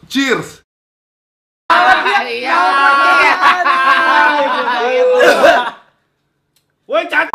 Cheers. Woi, cat.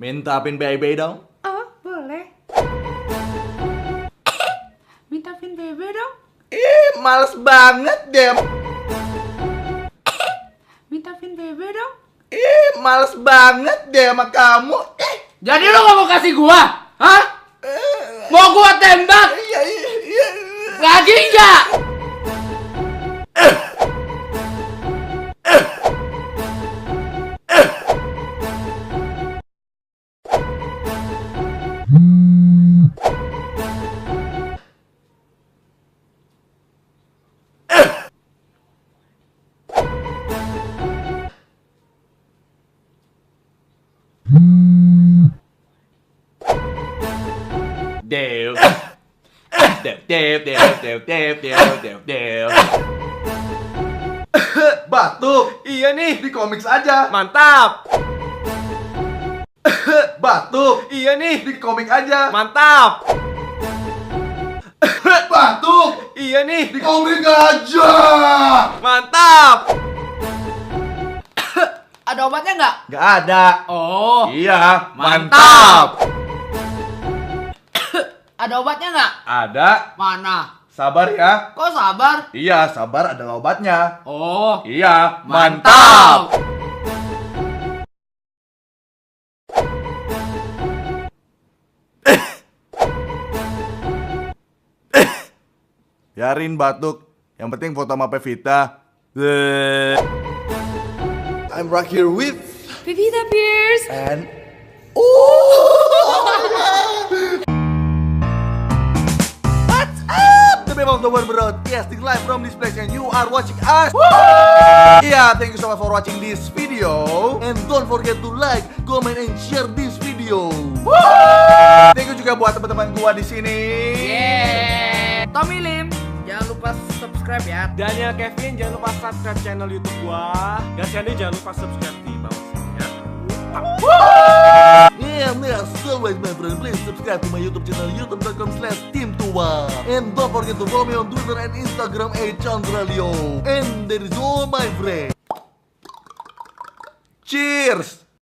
Minta pin BB dong. Oh, boleh. Minta pin BB dong. Males banget deh. Minta pin BB dong. Males banget deh sama kamu. Jadi lo gak mau kasih gua? Hah? Mau gua tembak? Iya. Lagi nggak? Dev. Batuk. Iya nih. Di komiks aja. Mantap. Batuk. Iya nih. Di komik aja. Mantap. Batuk. Iya nih. Di komik aja. Mantap. Ada obatnya nggak? Gak ada. Oh. Iya, Mantap. Ada obatnya nggak? Ada. Mana? Sabar ya. Kok sabar? Iya, sabar adalah obatnya. Oh. Iya, Mantap. Biarin batuk. Yang penting foto sama Pevita. I'm right here with Pevita Pierce. and What's up? The people of the world broadcasting live from this place and you are watching us. Yeah, thank you so much for watching this video. And don't forget to like, comment, and share this video. Thank you juga buat teman-teman gua di sini. Yeah. Tommy Lim, jangan lupa subscribe ya. Daniel Kevin, jangan lupa subscribe channel YouTube gua. Dan Sandy jangan lupa subscribe di bawah sini ya. Yeah, as always my friend, please subscribe to my YouTube channel youtube.com/team2. And don't forget to follow me on Twitter and Instagram @chandraleo. And that is all my friend. Cheers!